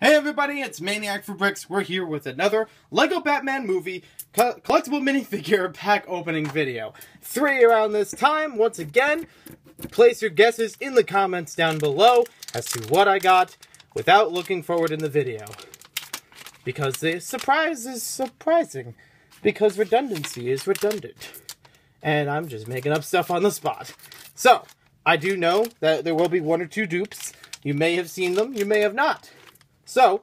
Hey everybody, it's Maniac for Bricks. We're here with another LEGO Batman movie collectible minifigure pack opening video. 3 around this time. Once again, place your guesses in the comments down below as to what I got without looking forward in the video. Because the surprise is surprising. Because redundancy is redundant. And I'm just making up stuff on the spot. So, I do know that there will be 1 or 2 dupes. You may have seen them, you may have not. So,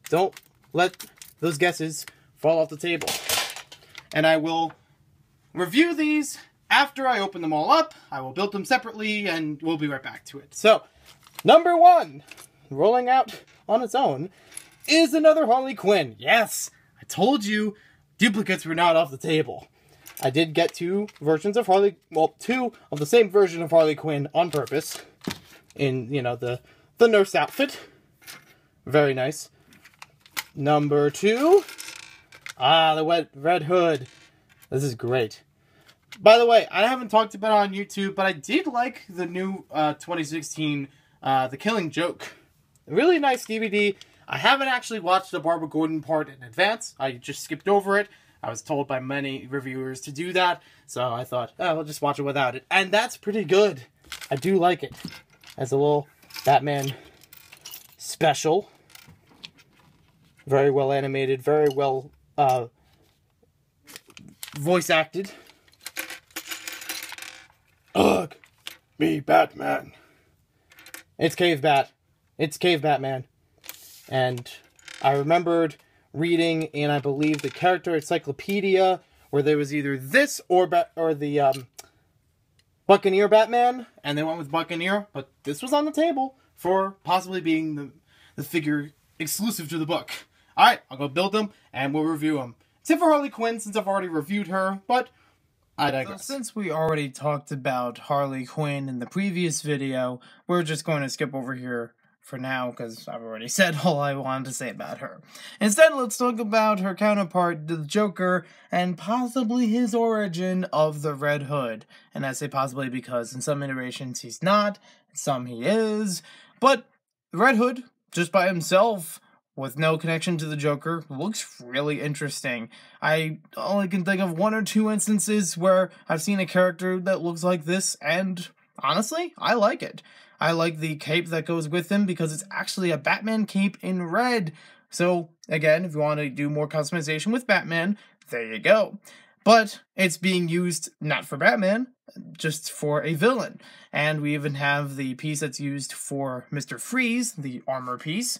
don't let those guesses fall off the table. And I will review these after I open them all up. I will build them separately, and we'll be right back to it. So, number 1, rolling out on its own, is another Harley Quinn. Yes, I told you duplicates were not off the table. I did get 2 versions of Harley, well, 2 of the same version of Harley Quinn on purpose. In, you know, the nurse outfit. Very nice. Number 2. The Red Hood. This is great. By the way, I haven't talked about it on YouTube, but I did like the new 2016 The Killing Joke. Really nice DVD. I haven't actually watched the Barbara Gordon part in advance. I just skipped over it. I was told by many reviewers to do that, so I thought, oh, we'll just watch it without it. And that's pretty good. I do like it. As a little Batman special. Very well animated, very well voice acted. Ugh, me Batman. It's Cave Bat. It's Cave Batman. And I remembered reading in, I believe, the character encyclopedia, where there was either this or the Buccaneer Batman, and they went with Buccaneer, but this was on the table for possibly being the figure exclusive to the book. Alright, I'll go build them, and we'll review them. Except for Harley Quinn, since I've already reviewed her, but I digress. So since we already talked about Harley Quinn in the previous video, we're just going to skip over here for now, because I've already said all I wanted to say about her. Instead, let's talk about her counterpart, the Joker, and possibly his origin of the Red Hood. And I say possibly because in some iterations he's not, in some he is, but the Red Hood, just by himself, with no connection to the Joker, looks really interesting. I only can think of 1 or 2 instances where I've seen a character that looks like this, and honestly, I like it. I like the cape that goes with him because it's actually a Batman cape in red. So, again, if you want to do more customization with Batman, there you go. But it's being used not for Batman, just for a villain. And we even have the piece that's used for Mr. Freeze, the armor piece.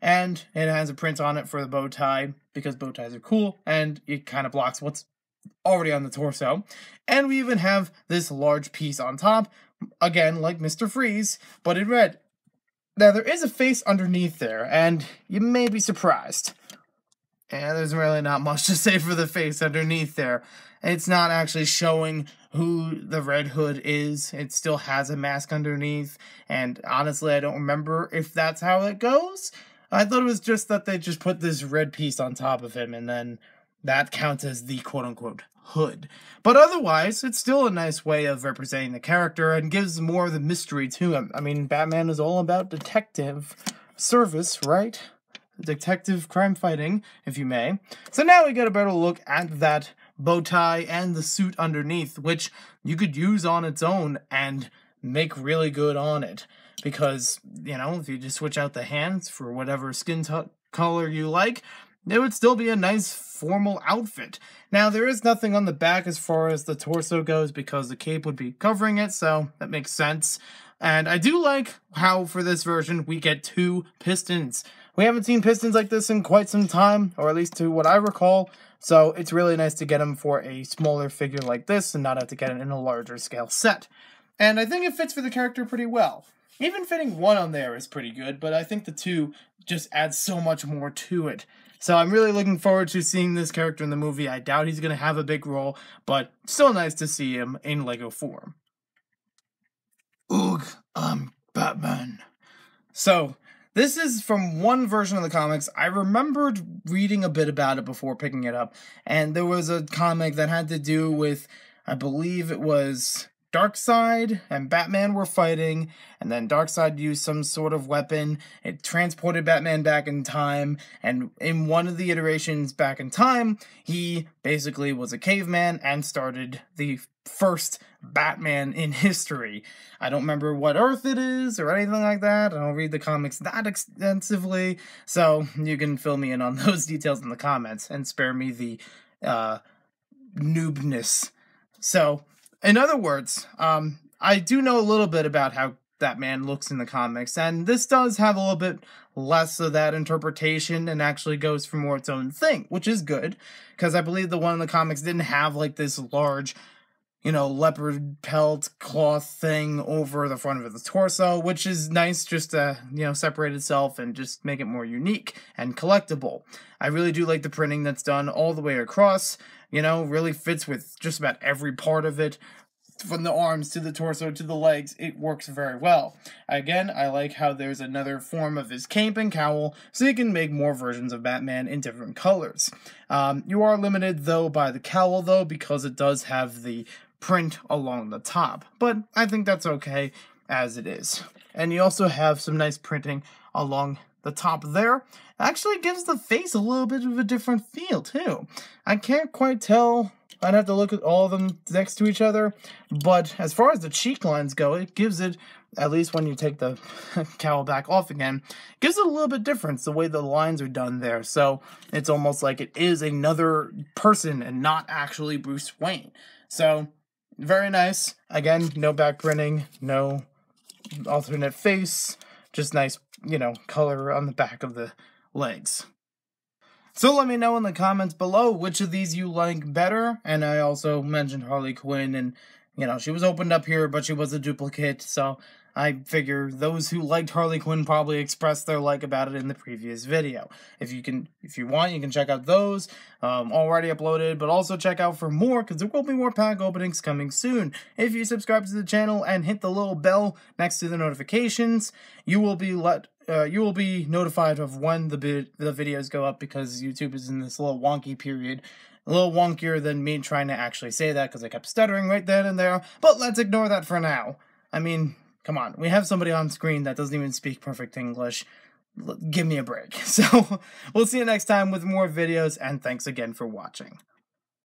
And it has a print on it for the bow tie, because bow ties are cool, and it kind of blocks what's already on the torso. And we even have this large piece on top, again, like Mr. Freeze, but in red. Now, there is a face underneath there, and you may be surprised. And there's really not much to say for the face underneath there. It's not actually showing who the Red Hood is. It still has a mask underneath, and honestly, I don't remember if that's how it goes. I thought it was just that they just put this red piece on top of him, and then that counts as the quote-unquote hood. But otherwise, it's still a nice way of representing the character and gives more of the mystery to him. I mean, Batman is all about detective service, right? Detective crime fighting, if you may. So now we get a better look at that bow tie and the suit underneath, which you could use on its own and make really good on it. Because, you know, if you just switch out the hands for whatever skin color you like, it would still be a nice formal outfit. Now, there is nothing on the back as far as the torso goes because the cape would be covering it, so that makes sense. And I do like how, for this version, we get 2 pistons. We haven't seen pistons like this in quite some time, or at least to what I recall, so it's really nice to get them for a smaller figure like this and not have to get it in a larger scale set. And I think it fits for the character pretty well. Even fitting 1 on there is pretty good, but I think the 2 just adds so much more to it. So I'm really looking forward to seeing this character in the movie. I doubt he's going to have a big role, but still nice to see him in LEGO form. Ugh, I'm Batman. So, this is from 1 version of the comics. I remembered reading a bit about it before picking it up, and there was a comic that had to do with, I believe it was Darkseid and Batman were fighting, and then Darkseid used some sort of weapon. It transported Batman back in time, and in one of the iterations back in time, he basically was a caveman and started the first Batman in history. I don't remember what Earth it is or anything like that. I don't read the comics that extensively, so you can fill me in on those details in the comments and spare me the noobness. So, in other words, I do know a little bit about how Batman looks in the comics, and this does have a little bit less of that interpretation and actually goes for more its own thing, which is good, because I believe the one in the comics didn't have like this large, leopard pelt cloth thing over the front of the torso, which is nice just to, separate itself and just make it more unique and collectible. I really do like the printing that's done all the way across, really fits with just about every part of it. From the arms to the torso to the legs, it works very well. Again, I like how there's another form of his cape and cowl, so you can make more versions of Batman in different colors. You are limited, though, by the cowl, though, because it does have the print along the top. But I think that's okay as it is. And you also have some nice printing along the top there. It actually gives the face a little bit of a different feel, too. I can't quite tell. I'd have to look at all of them next to each other, but as far as the cheek lines go, it gives it, at least when you take the cowl back off again, gives it a little bit different, the way the lines are done there, so it's almost like it is another person and not actually Bruce Wayne. So, very nice. Again, no back printing, no alternate face, just nice, color on the back of the legs. So let me know in the comments below which of these you like better. And I also mentioned Harley Quinn, and she was opened up here, but she was a duplicate, so I figure those who liked Harley Quinn probably expressed their like about it in the previous video. If you want, you can check out those already uploaded, but also check out for more, because there will be more pack openings coming soon. If you subscribe to the channel and hit the little bell next to the notifications, you will be notified of when the videos go up, because YouTube is in this little wonky period. A little wonkier than me trying to actually say that, because I kept stuttering right then and there, but let's ignore that for now. I mean, come on, we have somebody on screen that doesn't even speak perfect English. Give me a break. So, we'll see you next time with more videos, and thanks again for watching.